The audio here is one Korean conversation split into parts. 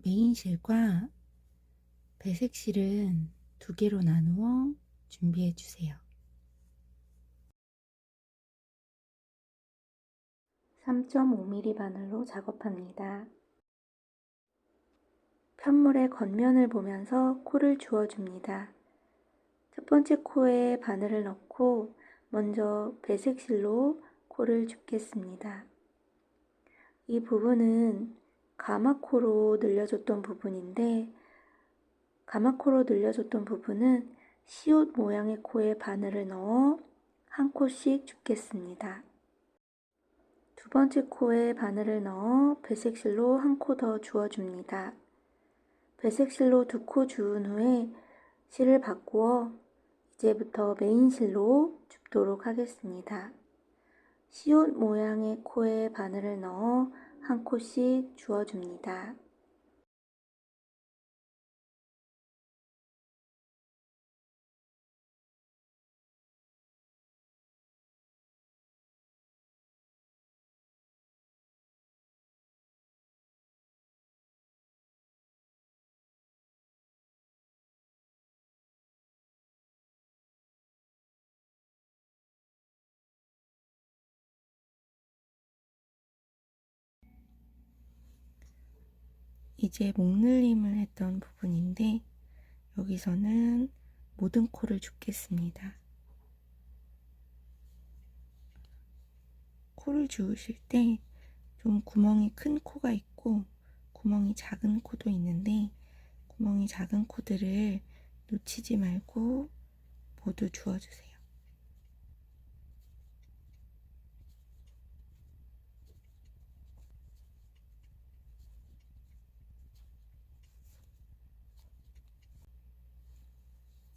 메인실과 배색실은 두 개로 나누어 준비해 주세요. 3.5mm 바늘로 작업합니다. 편물의 겉면을 보면서 코를 주어줍니다. 첫 번째 코에 바늘을 넣고 먼저 배색실로 코를 줍겠습니다. 이 부분은 가마코로 늘려줬던 부분인데, 가마코로 늘려줬던 부분은 시옷 모양의 코에 바늘을 넣어 한 코씩 줍겠습니다. 두 번째 코에 바늘을 넣어 배색실로 한 코 더 주어줍니다. 배색실로 두 코 주운 후에 실을 바꾸어 이제부터 메인실로 줍도록 하겠습니다. 시옷 모양의 코에 바늘을 넣어 한 코씩 주어줍니다. 이제 목늘림을 했던 부분인데, 여기서는 모든 코를 줍겠습니다. 코를 주우실 때 좀 구멍이 큰 코가 있고 구멍이 작은 코도 있는데, 구멍이 작은 코들을 놓치지 말고 모두 주워주세요.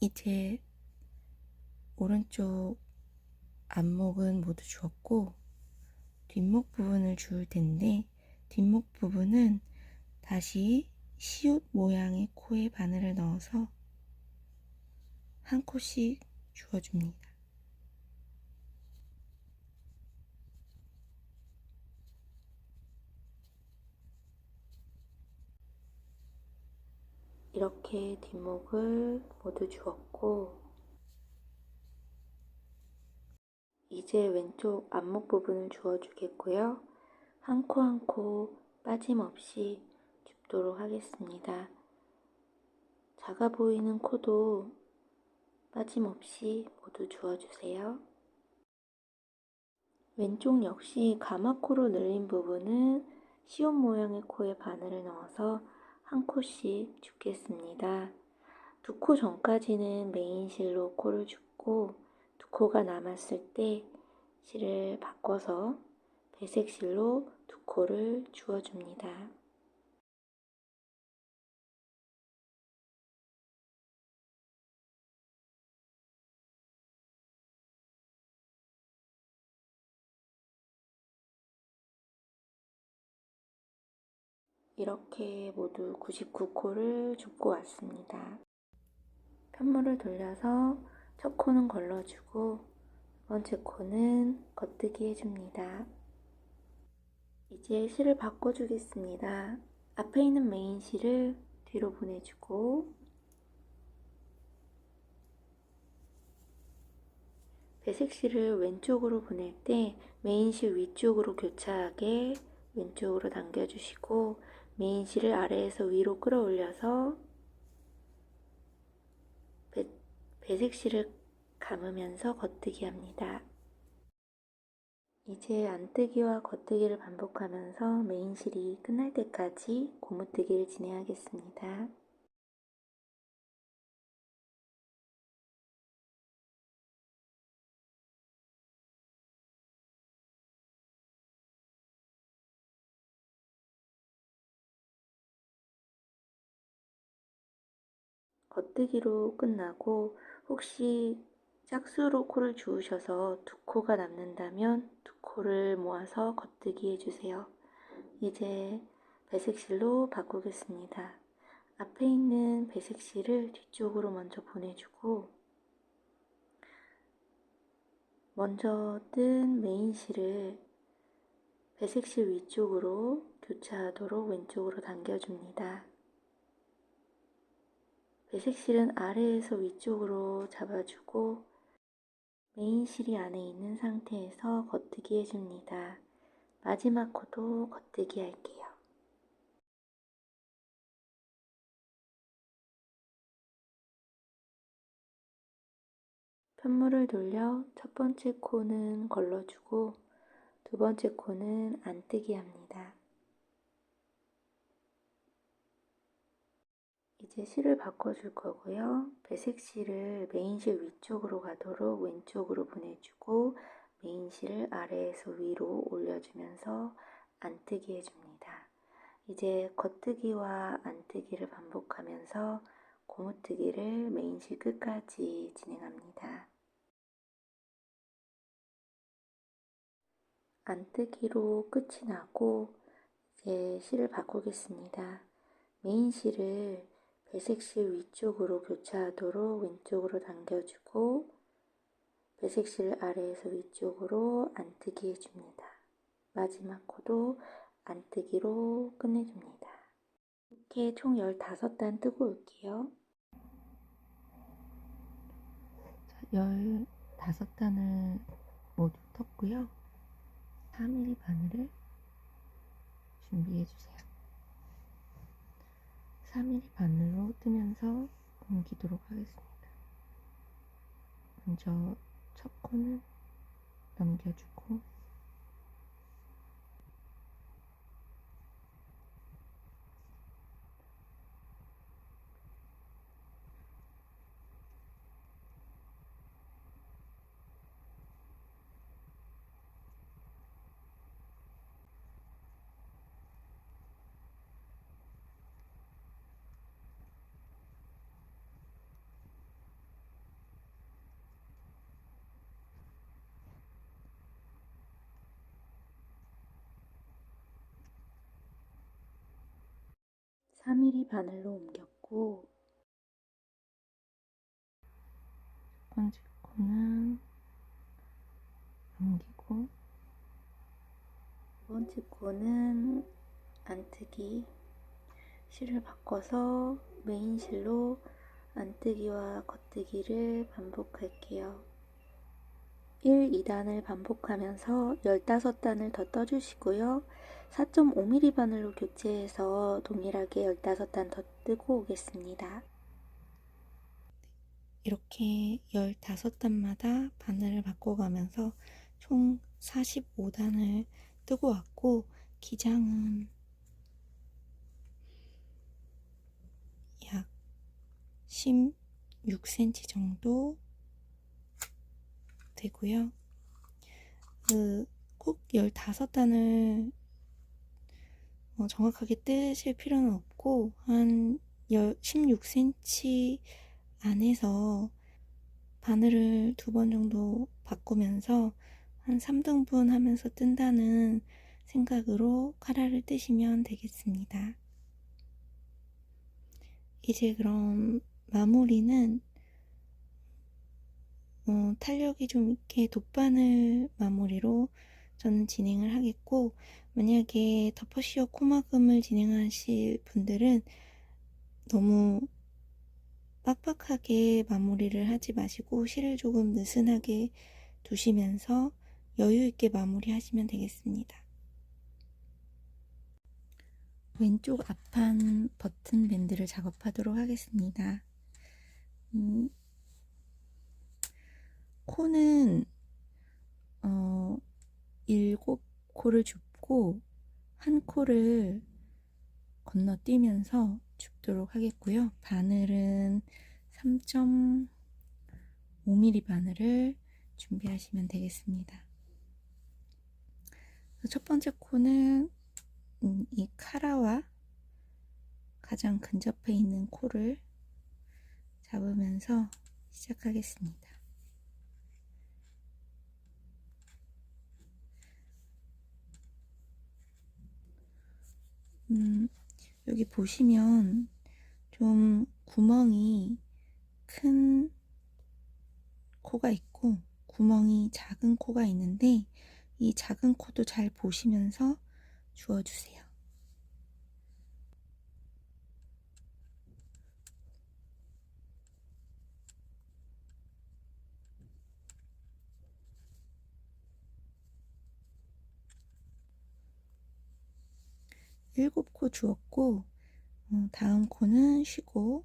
이제 오른쪽 앞목은 모두 주었고 뒷목 부분을 주울 텐데, 뒷목 부분은 다시 시옷 모양의 코에 바늘을 넣어서 한 코씩 주어줍니다. 이렇게 뒷목을 모두 주었고, 이제 왼쪽 앞목 부분을 주어주겠고요. 한 코 한 코 빠짐없이 줍도록 하겠습니다. 작아 보이는 코도 빠짐없이 모두 주어주세요. 왼쪽 역시 가마코로 늘린 부분은 시옷 모양의 코에 바늘을 넣어서 한 코씩 줍겠습니다. 두 코 전까지는 메인실로 코를 줍고, 두 코가 남았을 때 실을 바꿔서 배색실로 두 코를 주어줍니다. 이렇게 모두 99코를 줍고 왔습니다. 편물을 돌려서 첫 코는 걸러주고 두 번째 코는 겉뜨기 해줍니다. 이제 실을 바꿔주겠습니다. 앞에 있는 메인 실을 뒤로 보내주고 배색실을 왼쪽으로 보낼 때 메인실 위쪽으로 교차하게 왼쪽으로 당겨주시고, 메인실을 아래에서 위로 끌어올려서 배색실을 감으면서 겉뜨기 합니다. 이제 안뜨기와 겉뜨기를 반복하면서 메인실이 끝날 때까지 고무뜨기를 진행하겠습니다. 겉뜨기로 끝나고, 혹시 짝수로 코를 주우셔서 두 코가 남는다면 두 코를 모아서 겉뜨기 해주세요. 이제 배색실로 바꾸겠습니다. 앞에 있는 배색실을 뒤쪽으로 먼저 보내주고, 먼저 뜬 메인실을 배색실 위쪽으로 교차하도록 왼쪽으로 당겨줍니다. 배색실은 아래에서 위쪽으로 잡아주고 메인실이 안에 있는 상태에서 겉뜨기 해줍니다. 마지막 코도 겉뜨기 할게요. 편물을 돌려 첫 번째 코는 걸러주고 두 번째 코는 안뜨기 합니다. 이제 실을 바꿔줄 거고요. 배색실을 메인실 위쪽으로 가도록 왼쪽으로 보내주고 메인실을 아래에서 위로 올려주면서 안뜨기 해줍니다. 이제 겉뜨기와 안뜨기를 반복하면서 고무뜨기를 메인실 끝까지 진행합니다. 안뜨기로 끝이 나고 이제 실을 바꾸겠습니다. 메인실을 배색실 위쪽으로 교차하도록 왼쪽으로 당겨주고 배색실 아래에서 위쪽으로 안뜨기 해줍니다. 마지막 코도 안뜨기로 끝내줍니다. 이렇게 총 15단 뜨고 올게요. 15단을 모두 떴고요. 4mm 바늘을 준비해주세요. 4mm 바늘로 뜨면서 옮기도록 하겠습니다. 먼저 첫 코는 넘겨주고 (4mm) 바늘로 옮겼고 첫 번째 코는 넘기고 두 번째 코는 안뜨기 실을 바꿔서 메인 실로 안뜨기와 겉뜨기를 반복할게요. 1, 2단을 반복하면서 15단을 더 떠주시고요. 4.5mm 바늘로 교체해서 동일하게 15단 더 뜨고 오겠습니다. 이렇게 15단마다 바늘을 바꿔가면서 총 45단을 뜨고 왔고 기장은 약 16cm 정도 되고요. 꼭 15단을 정확하게 뜨실 필요는 없고 한 16cm 안에서 바늘을 2번 정도 바꾸면서 한 3등분 하면서 뜬다는 생각으로 카라를 뜨시면 되겠습니다. 이제 그럼 마무리는 탄력이 좀 있게 돗바늘 마무리로 저는 진행을 하겠고, 만약에 덮어씌워 코막음을 진행하실 분들은 너무 빡빡하게 마무리를 하지 마시고 실을 조금 느슨하게 두시면서 여유있게 마무리하시면 되겠습니다. 왼쪽 앞판 버튼 밴드를 작업하도록 하겠습니다. 코는 7코를 줍고 한 코를 건너뛰면서 줍도록 하겠고요. 바늘은 3.5mm 바늘을 준비하시면 되겠습니다. 첫 번째 코는 이 카라와 가장 근접해 있는 코를 잡으면서 시작하겠습니다. 여기 보시면 좀 구멍이 큰 코가 있고 구멍이 작은 코가 있는데 이 작은 코도 잘 보시면서 주워주세요. 7코 주었고 다음 코는 쉬고,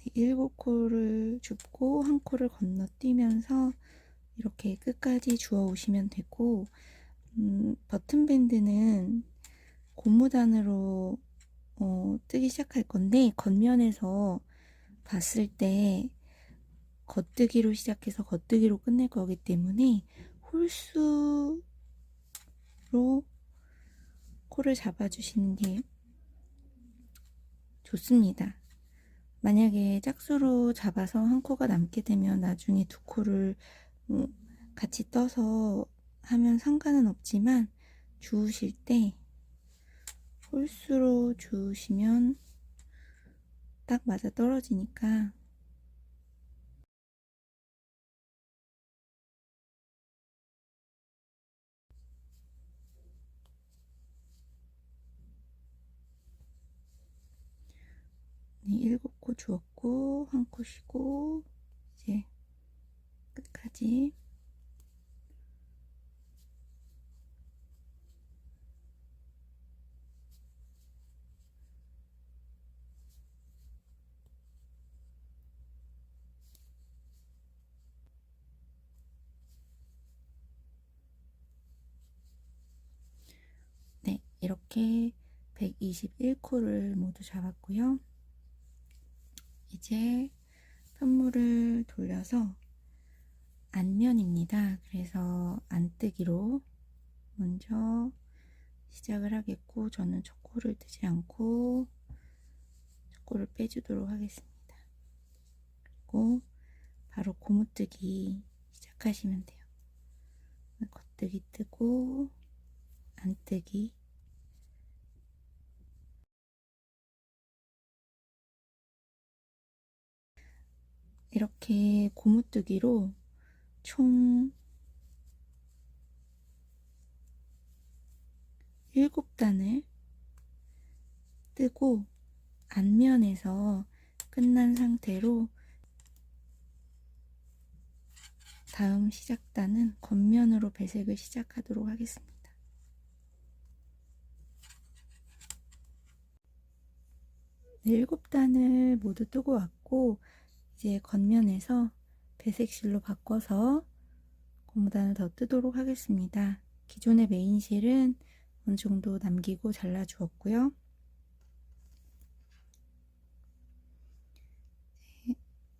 네, 7코를 줍고 한 코를 건너뛰면서 이렇게 끝까지 주워 오시면 되고, 버튼 밴드는 고무단으로 뜨기 시작할 건데, 겉면에서 봤을 때 겉뜨기로 시작해서 겉뜨기로 끝낼 거기 때문에 홀수로 코를 잡아주시는 게 좋습니다. 만약에 짝수로 잡아서 한 코가 남게 되면 나중에 두 코를 같이 떠서 하면 상관은 없지만, 주우실 때 홀수로 주우시면 딱 맞아 떨어지니까. 네, 7코 주었고 한 코 쉬고 이제 끝까지. 네, 이렇게 121코를 모두 잡았고요. 이제 편물을 돌려서 안면입니다. 그래서 안뜨기로 먼저 시작을 하겠고, 저는 첫 코를 뜨지 않고 첫 코를 빼주도록 하겠습니다. 그리고 바로 고무뜨기 시작하시면 돼요. 겉뜨기 뜨고 안뜨기, 이렇게 고무뜨기로 총 7단을 뜨고 앞면에서 끝난 상태로 다음 시작단은 겉면으로 배색을 시작하도록 하겠습니다. 네, 7단을 모두 뜨고 왔고, 이제 겉면에서 배색실로 바꿔서 고무단을 더 뜨도록 하겠습니다. 기존의 메인실은 어느 정도 남기고 잘라 주었고요.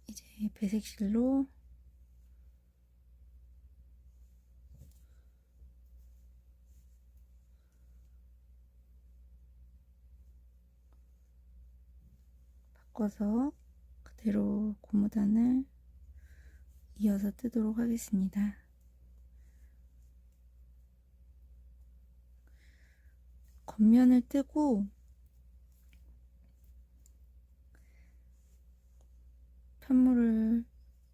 이제 배색실로 바꿔서 그대로 고무단을 이어서 뜨도록 하겠습니다. 겉면을 뜨고 편물을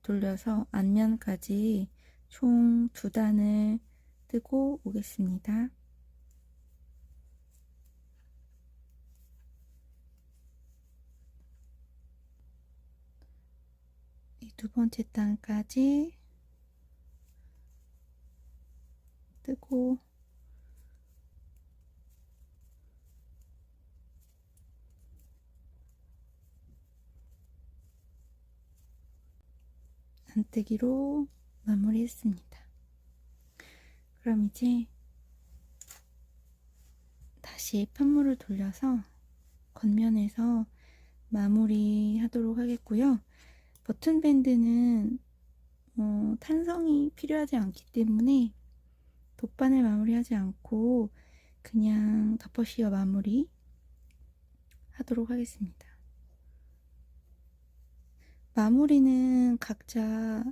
돌려서 앞면까지 총 2단을 뜨고 오겠습니다. 이 두 번째 단까지 뜨고 안뜨기로 마무리했습니다. 그럼 이제 다시 편물을 돌려서 겉면에서 마무리 하도록 하겠고요. 버튼 밴드는 탄성이 필요하지 않기 때문에 돗바늘 마무리하지 않고 그냥 덮어씌워 마무리 하도록 하겠습니다. 마무리는 각자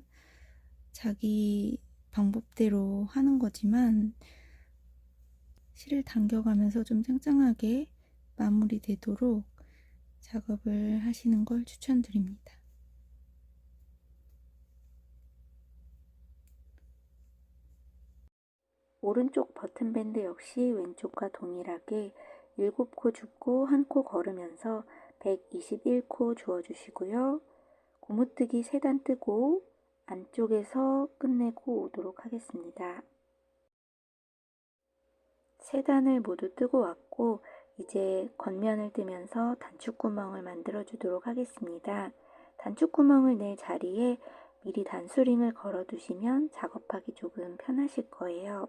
자기 방법대로 하는 거지만, 실을 당겨가면서 좀 짱짱하게 마무리되도록 작업을 하시는 걸 추천드립니다. 오른쪽 버튼밴드 역시 왼쪽과 동일하게 7코 줍고 1코 걸으면서 121코 주어주시고요. 고무뜨기 3단 뜨고 안쪽에서 끝내고 오도록 하겠습니다. 3단을 모두 뜨고 왔고 이제 겉면을 뜨면서 단축구멍을 만들어 주도록 하겠습니다. 단축구멍을 낼 자리에 미리 단수링을 걸어 두시면 작업하기 조금 편하실 거예요.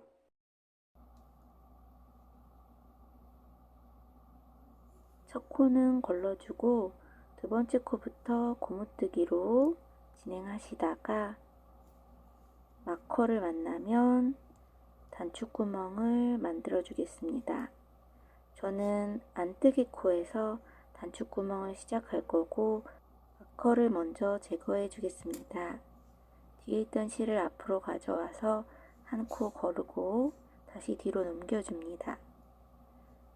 첫 코는 걸러주고 두 번째 코부터 고무뜨기로 진행하시다가 마커를 만나면 단축구멍을 만들어 주겠습니다. 저는 안뜨기 코에서 단축구멍을 시작할 거고 마커를 먼저 제거해 주겠습니다. 뒤에 있던 실을 앞으로 가져와서 한 코 거르고 다시 뒤로 넘겨줍니다.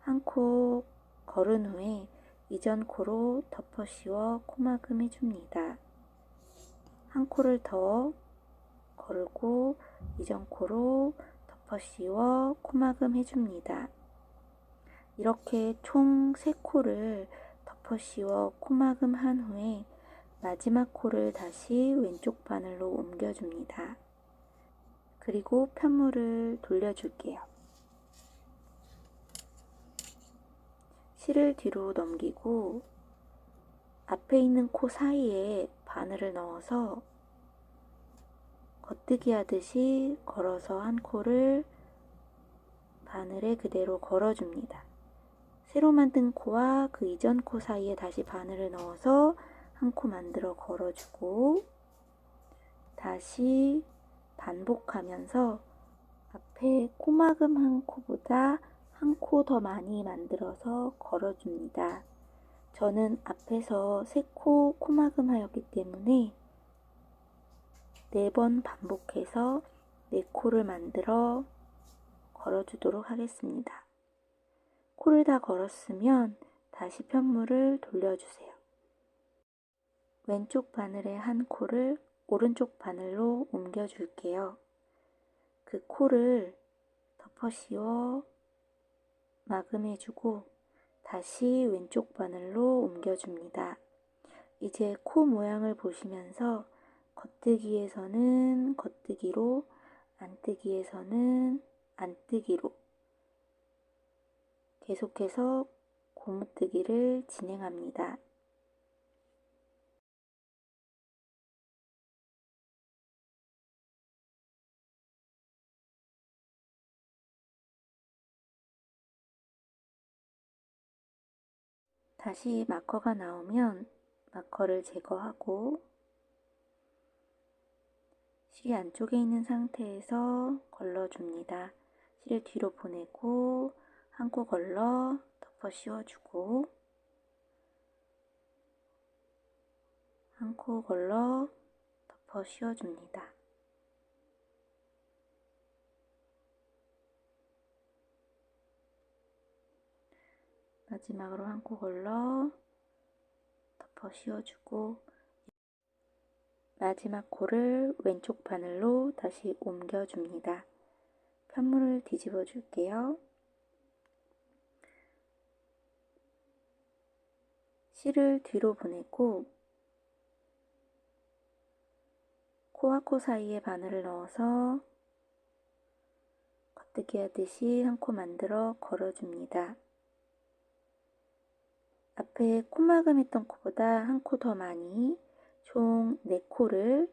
한 코 걸은 후에 이전 코로 덮어 씌워 코막음 해줍니다. 한 코를 더 걸고 이전 코로 덮어 씌워 코막음 해줍니다. 이렇게 총 3코를 덮어 씌워 코막음 한 후에 마지막 코를 다시 왼쪽 바늘로 옮겨줍니다. 그리고 편물을 돌려줄게요. 실을 뒤로 넘기고 앞에 있는 코 사이에 바늘을 넣어서 겉뜨기 하듯이 걸어서 한 코를 바늘에 그대로 걸어줍니다. 새로 만든 코와 그 이전 코 사이에 다시 바늘을 넣어서 한 코 만들어 걸어주고 다시 반복하면서 앞에 코막음 한 코보다 한 코 더 많이 만들어서 걸어줍니다. 저는 앞에서 3코 코막음 하였기 때문에 4번 반복해서 4코를 만들어 걸어주도록 하겠습니다. 코를 다 걸었으면 다시 편물을 돌려주세요. 왼쪽 바늘의 한 코를 오른쪽 바늘로 옮겨줄게요. 그 코를 덮어 씌워 마금해주고 다시 왼쪽 바늘로 옮겨줍니다. 이제 코 모양을 보시면서 겉뜨기에서는 겉뜨기로, 안뜨기에서는 안뜨기로 계속해서 고무뜨기를 진행합니다. 다시 마커가 나오면 마커를 제거하고 실이 안쪽에 있는 상태에서 걸러줍니다. 실을 뒤로 보내고 한 코 걸러 덮어 씌워주고 한 코 걸러 덮어 씌워줍니다. 마지막으로 한 코 걸러 덮어 씌워주고 마지막 코를 왼쪽 바늘로 다시 옮겨줍니다. 편물을 뒤집어 줄게요. 실을 뒤로 보내고 코와 코 사이에 바늘을 넣어서 겉뜨기 하듯이 한 코 만들어 걸어줍니다. 앞에 코막음 했던 코보다 한 코 더 많이 총 4코를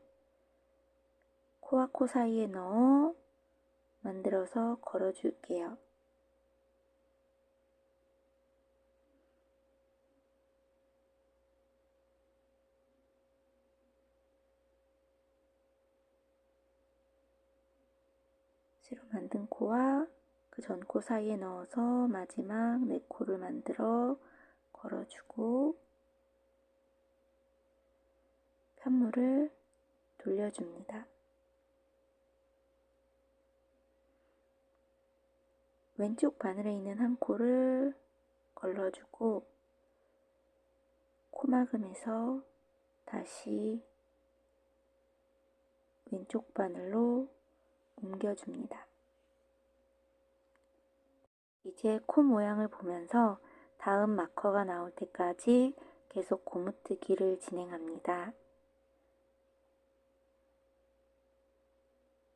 코와 코 사이에 넣어 만들어서 걸어줄게요. 새로 만든 코와 그 전 코 사이에 넣어서 마지막 4코를 만들어 걸어주고 편물을 돌려줍니다. 왼쪽 바늘에 있는 한 코를 걸러주고 코막음에서 다시 왼쪽 바늘로 옮겨줍니다. 이제 코 모양을 보면서 다음 마커가 나올 때까지 계속 고무뜨기를 진행합니다.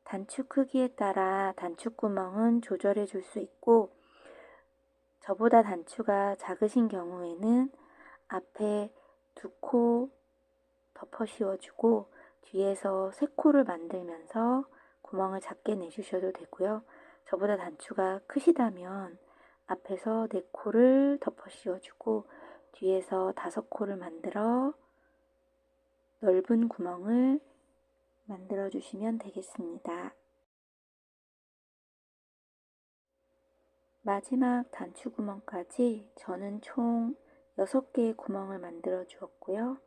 단추 크기에 따라 단추구멍은 조절해 줄 수 있고, 저보다 단추가 작으신 경우에는 앞에 2코 덮어 씌워주고 뒤에서 3코를 만들면서 구멍을 작게 내주셔도 되고요. 저보다 단추가 크시다면 앞에서 4코를 덮어 씌워주고 뒤에서 5코를 만들어 넓은 구멍을 만들어 주시면 되겠습니다. 마지막 단추 구멍까지 저는 총 6개의 구멍을 만들어 주었고요.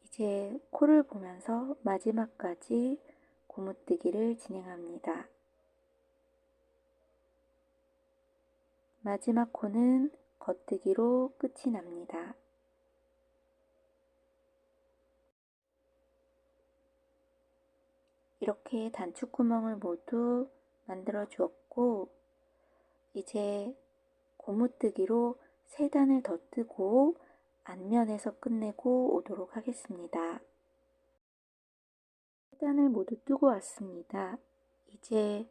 이제 코를 보면서 마지막까지 고무뜨기를 진행합니다. 마지막 코는 겉뜨기로 끝이 납니다. 이렇게 단추구멍을 모두 만들어 주었고, 이제 고무뜨기로 3단을 더 뜨고 앞면에서 끝내고 오도록 하겠습니다. 3단을 모두 뜨고 왔습니다. 이제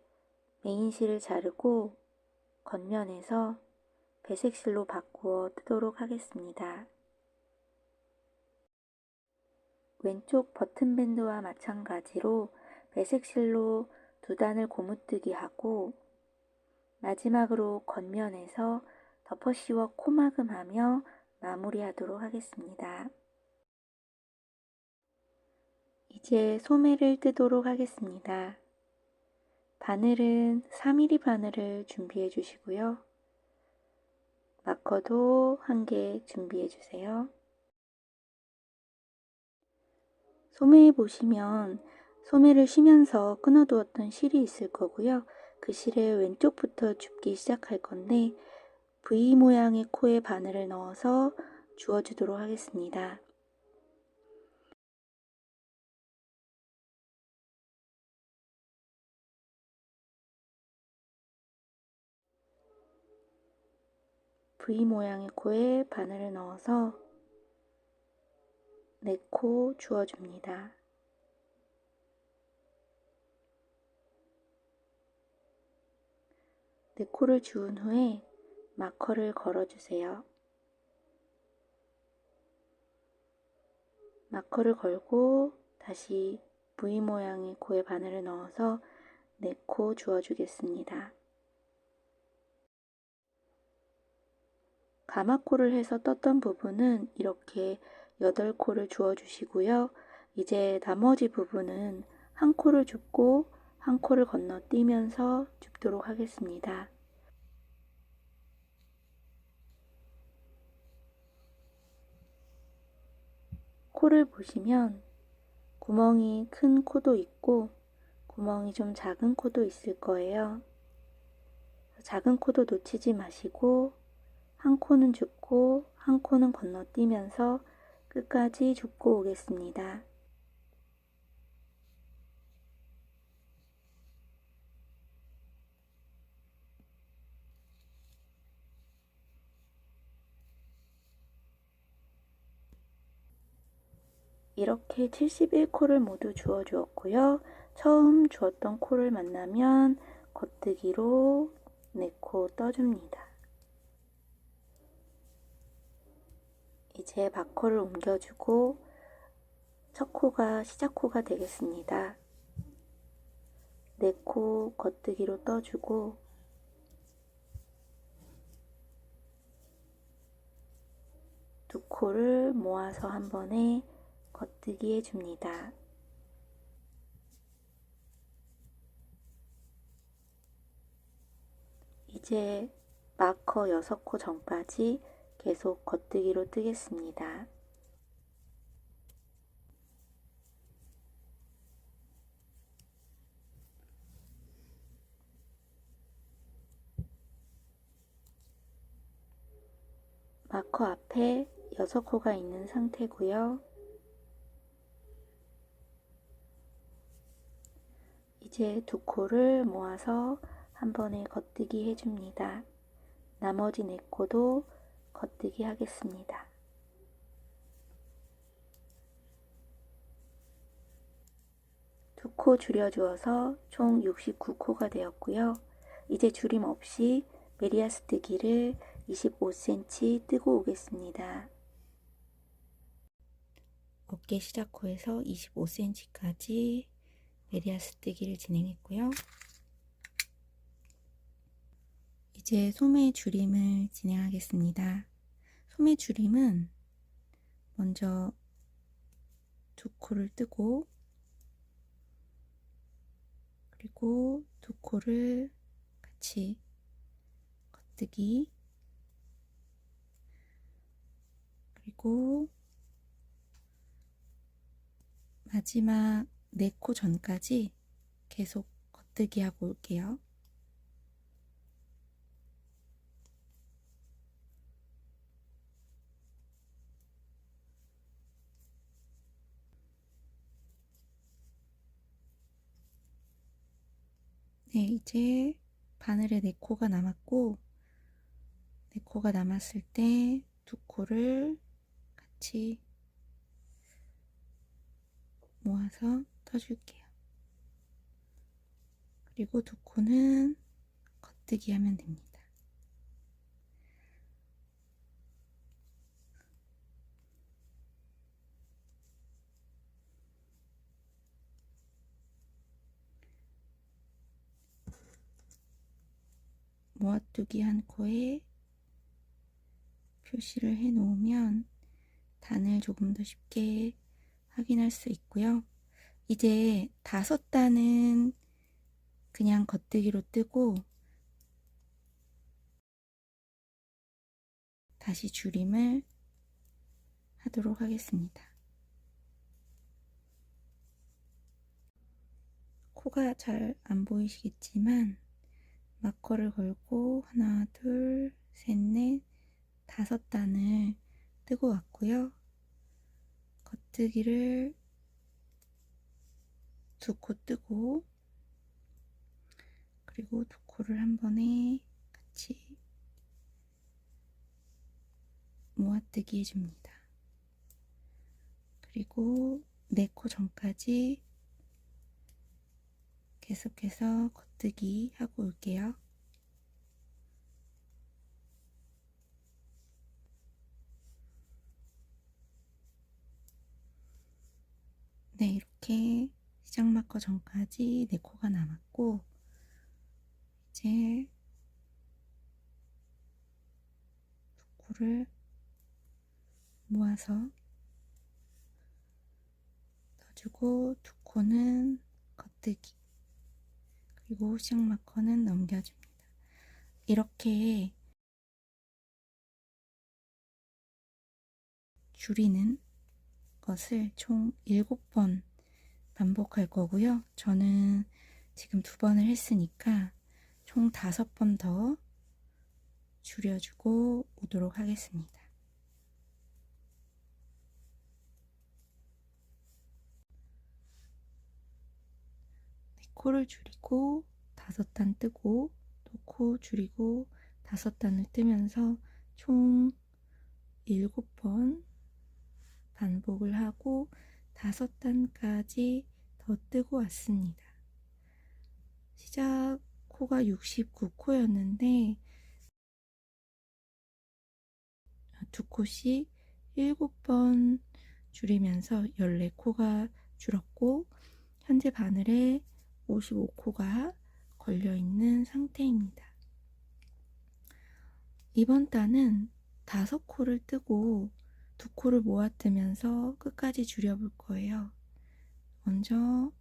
메인실을 자르고 겉면에서 배색실로 바꾸어 뜨도록 하겠습니다. 왼쪽 버튼밴드와 마찬가지로 배색실로 2단을 고무뜨기 하고 마지막으로 겉면에서 덮어 씌워 코막음하며 마무리하도록 하겠습니다. 이제 소매를 뜨도록 하겠습니다. 바늘은 4mm 바늘을 준비해 주시고요. 마커도 1개 준비해 주세요. 소매에 보시면 소매를 쉬면서 끊어두었던 실이 있을 거고요. 그 실에 왼쪽부터 줍기 시작할 건데 V 모양의 코에 바늘을 넣어서 주워주도록 하겠습니다. V 모양의 코에 바늘을 넣어서 4코 주워줍니다. 네 코를 주운 후에 마커를 걸어주세요. 마커를 걸고 다시 V 모양의 코에 바늘을 넣어서 4코 주워주겠습니다. 가마코를 해서 떴던 부분은 이렇게 8코를 주워주시고요. 이제 나머지 부분은 1코를 줍고 1코를 건너뛰면서 줍도록 하겠습니다. 코를 보시면 구멍이 큰 코도 있고 구멍이 좀 작은 코도 있을 거예요. 작은 코도 놓치지 마시고 1코는 줍고 1코는 건너뛰면서 끝까지 줍고 오겠습니다. 이렇게 71코를 모두 주워 주었고요. 처음 주었던 코를 만나면 겉뜨기로 4코 떠줍니다. 이제 마커를 옮겨주고 첫 코가 시작 코가 되겠습니다. 4코 겉뜨기로 떠주고 두 코를 모아서 한 번에 겉뜨기 해줍니다. 이제 마커 6코 전까지 계속 겉뜨기로 뜨겠습니다. 마커 앞에 6코가 있는 상태고요. 이제 2코를 모아서 한 번에 겉뜨기 해줍니다. 나머지 4코도 겉뜨기 하겠습니다. 두 코 줄여주어서 총 69코가 되었고요. 이제 줄임 없이 메리아스뜨기를 25cm 뜨고 오겠습니다. 어깨 시작코에서 25cm까지 메리아스뜨기를 진행했고요. 이제 소매 줄임을 진행하겠습니다. 소매 줄임은 먼저 두 코를 뜨고 그리고 두 코를 같이 겉뜨기 그리고 마지막 4코 전까지 계속 겉뜨기 하고 올게요. 네, 이제 바늘에 4코가 남았고 4코가 남았을 때 2코를 같이 모아서 떠줄게요. 그리고 2코는 겉뜨기 하면 됩니다. 모아두기 한 코에 표시를 해 놓으면 단을 조금 더 쉽게 확인할 수 있고요. 이제 5단은 그냥 겉뜨기로 뜨고 다시 줄임을 하도록 하겠습니다. 코가 잘 안 보이시겠지만 마커를 걸고 하나, 둘, 셋, 넷, 5단을 뜨고 왔고요. 겉뜨기를 2코 뜨고 그리고 2코를 한 번에 같이 모아뜨기 해줍니다. 그리고 4코 전까지 계속해서 겉뜨기 하고 올게요. 네, 이렇게 시작 마커 전까지 4코가 남았고 이제 2코를 모아서 넣어주고 2코는 겉뜨기 그리고 시작 마커는 넘겨줍니다. 이렇게 줄이는 것을 총 7번 반복할 거고요. 저는 지금 2번을 했으니까 총 5번 더 줄여주고 오도록 하겠습니다. 네, 코를 줄이고 5단 뜨고 또 코 줄이고 5단을 뜨면서 총 7번 반복을 하고 5단까지 더 뜨고 왔습니다. 시작 코가 69코였는데 2코씩 7번 줄이면서 14코가 줄었고 현재 바늘에 55코가 걸려있는 상태입니다. 이번 단은 5코를 뜨고 2코를 모아 뜨면서 끝까지 줄여볼 거예요. 먼저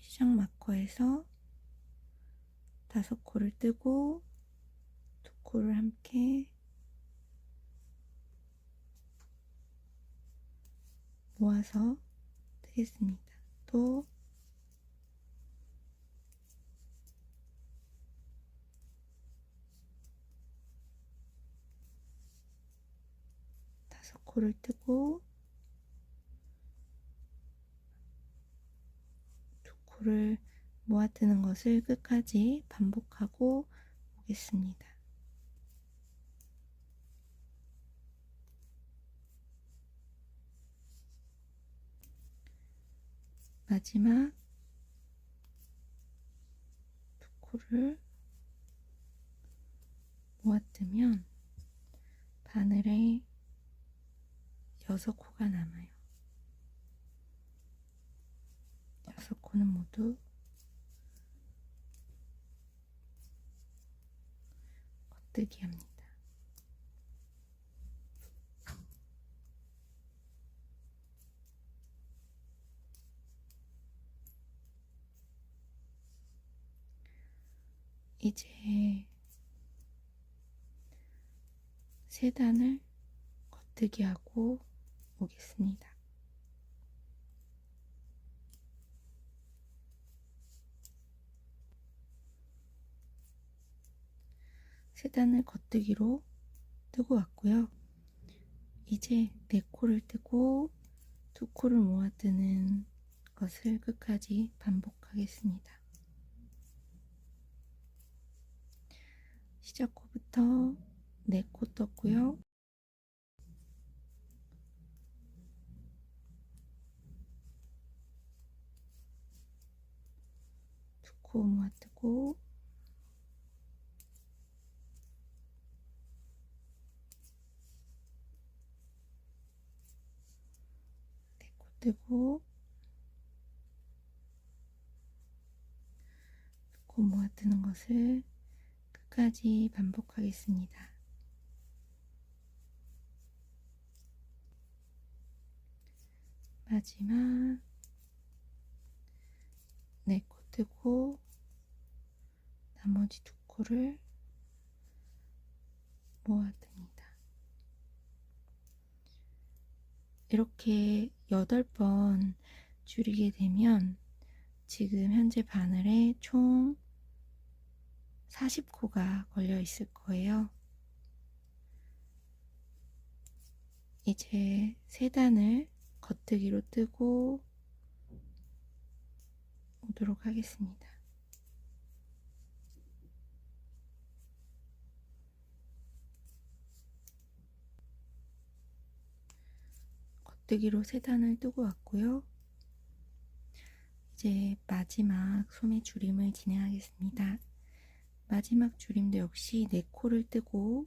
시작 마커에서 5코를 뜨고 2코를 함께 모아서 뜨겠습니다. 또 코를 뜨고 두 코를 모아뜨는 것을 끝까지 반복하고 오겠습니다. 마지막 두 코를 모아뜨면 바늘에 6코가 남아요. 6코는 모두 겉뜨기 합니다. 이제 세 단을 겉뜨기 하고 오겠습니다. 세 단을 겉뜨기로 뜨고 왔고요. 이제 네 코를 뜨고 두 코를 모아뜨는 것을 끝까지 반복하겠습니다. 시작 코부터 4코 떴고요. 두 코 모아뜨고 네 코 뜨고 두 코 모아뜨는 것을 끝까지 반복하겠습니다. 마지막 4코 뜨고 나머지 두 코를 모아둡니다. 이렇게 8번 줄이게 되면 지금 현재 바늘에 총 40코가 걸려 있을 거예요. 이제 세 단을 겉뜨기로 뜨고 오도록 하겠습니다. 겉뜨기로 세 단을 뜨고 왔고요. 이제 마지막 소매 줄임을 진행하겠습니다. 마지막 줄임도 역시 4코를 뜨고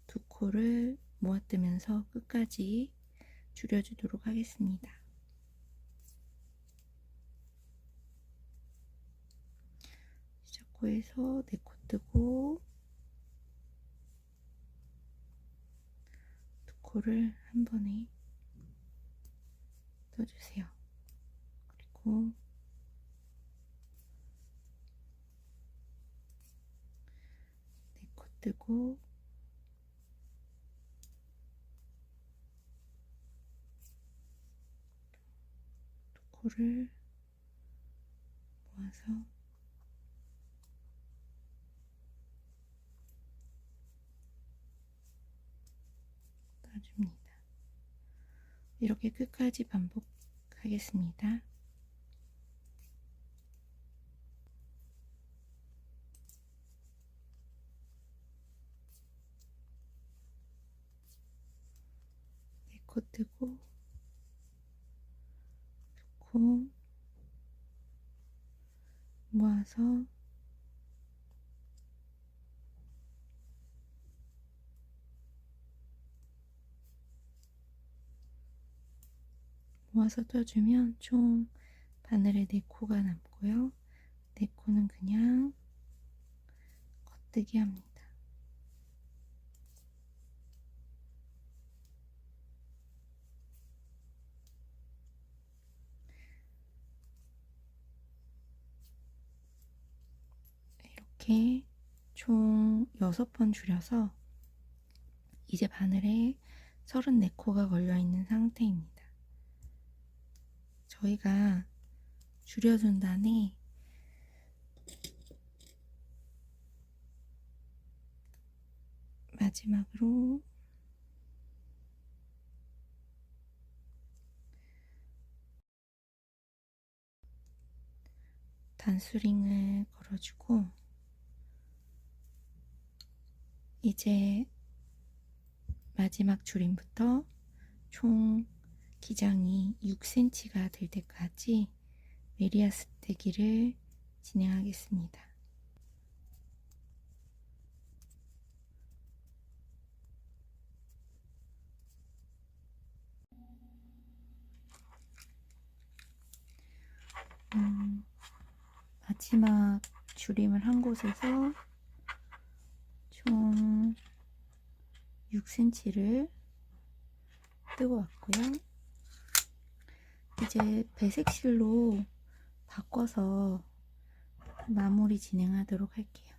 2코를 모아뜨면서 끝까지 줄여주도록 하겠습니다. 시작 코에서 4코 뜨고 2코를 한 번에 떠주세요. 그리고 4코 뜨고 두 코를 모아서 떠줍니다. 이렇게 끝까지 반복하겠습니다. 네 코 뜨고 두 코 모아서 떠주면 총 바늘에 4코가 남고요. 4코는 그냥 겉뜨기 합니다. 이렇게 총 6번 줄여서 이제 바늘에 34코가 걸려있는 상태입니다. 저희가 줄여준 다음에 마지막으로 단수링을 걸어주고 이제 마지막 줄임부터 총 기장이 6cm가 될 때까지 메리아스 떼기를 진행하겠습니다. 마지막 줄임을 한 곳에서 총 6cm를 뜨고 왔고요. 이제 배색실로 바꿔서 마무리 진행하도록 할게요.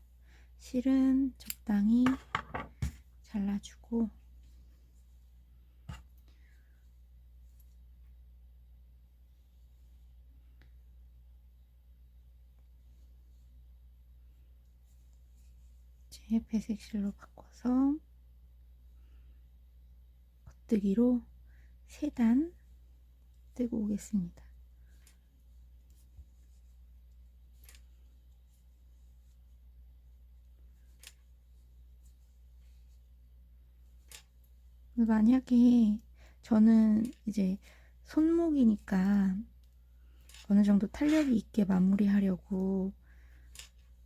실은 적당히 잘라주고 이제 배색실로 바꿔서 겉뜨기로 3단 뜨고 오겠습니다. 만약에 저는 이제 손목이니까 어느 정도 탄력이 있게 마무리하려고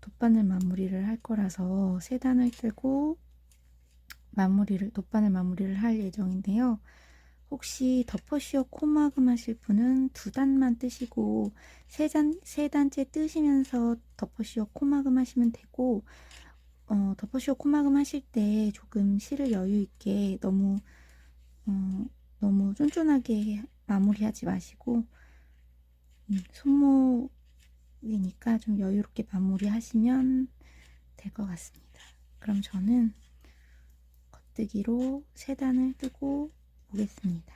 돗바늘 마무리를 할 거라서 3단을 뜨고 돗바늘 마무리를 할 예정인데요. 혹시 덮어씌워 코마금 하실 분은 2단만 뜨시고 3단째 뜨시면서 덮어씌워 코마금 하시면 되고, 덮어씌워 코마금 하실 때 조금 실을 여유 있게 너무 쫀쫀하게 마무리하지 마시고 손목이니까 좀 여유롭게 마무리하시면 될 것 같습니다. 그럼 저는 겉뜨기로 3단을 뜨고 오겠습니다.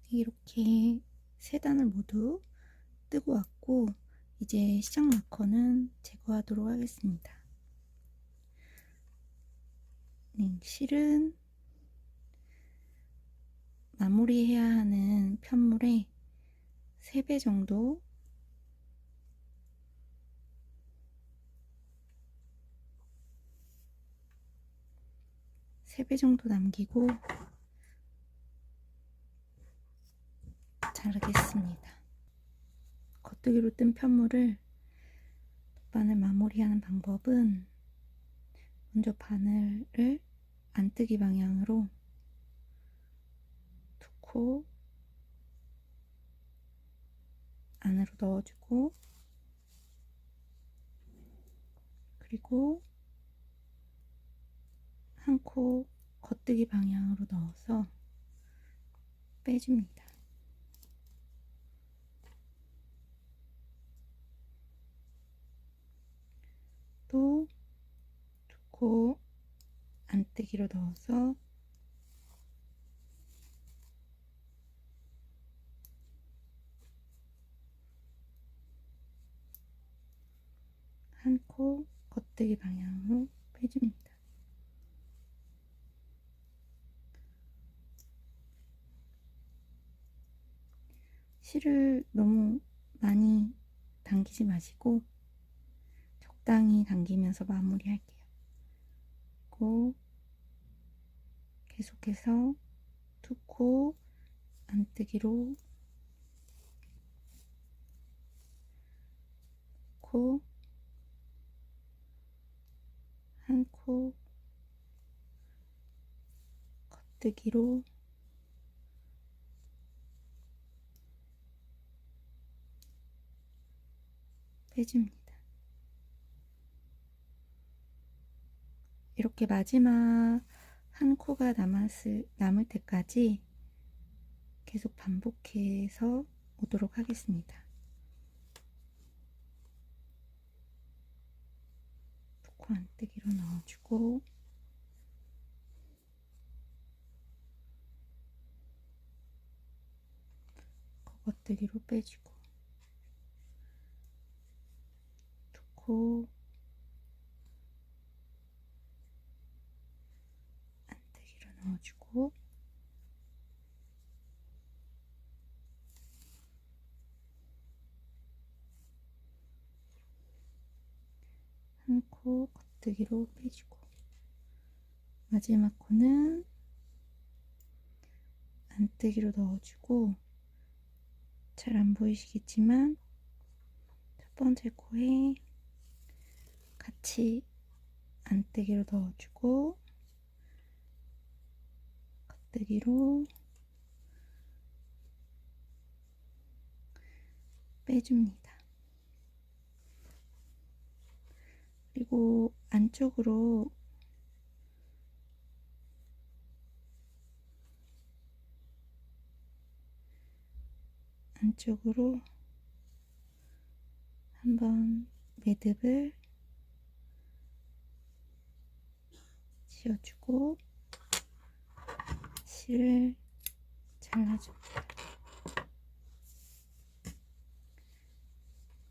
이렇게 3단을 모두 뜨고 왔고 이제 시작 마커는 제거하도록 하겠습니다. 실은 마무리해야 하는 편물의 3배 정도 남기고 자르겠습니다. 겉뜨기로 뜬 편물을 돗바늘 마무리하는 방법은 먼저 바늘을 안뜨기 방향으로 두고 안으로 넣어주고 그리고 한 코 겉뜨기 방향으로 넣어서 빼줍니다. 또 두 코 안뜨기로 넣어서 한 코 겉뜨기 방향으로 빼줍니다. 실을 너무 많이 당기지 마시고 적당히 당기면서 마무리할게요. 그리고 계속해서 두 코 안뜨기로 코 한 코 겉뜨기로 빼줍니다. 이렇게 마지막 한 코가 남을 때까지 계속 반복해서 오도록 하겠습니다. 두 코 안뜨기로 넣어주고 겉뜨기로 빼주고 두 코 넣어주고 한 코 겉뜨기로 빼주고 마지막 코는 안뜨기로 넣어주고 잘 안 보이시겠지만 첫 번째 코에 같이 안뜨기로 넣어주고 겉뜨기로 빼줍니다. 그리고 안쪽으로 한번 매듭을 지어주고 실을 잘라줍니다.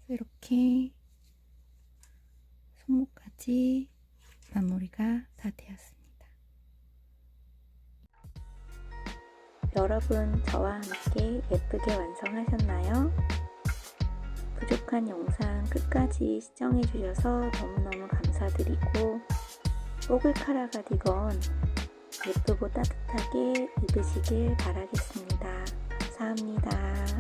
이렇게 손목까지 마무리가 다 되었습니다. 여러분, 저와 함께 예쁘게 완성하셨나요? 부족한 영상 끝까지 시청해주셔서 너무너무 감사드리고 뽀글카라 가디건 예쁘고 따뜻하게 입으시길 바라겠습니다. 감사합니다.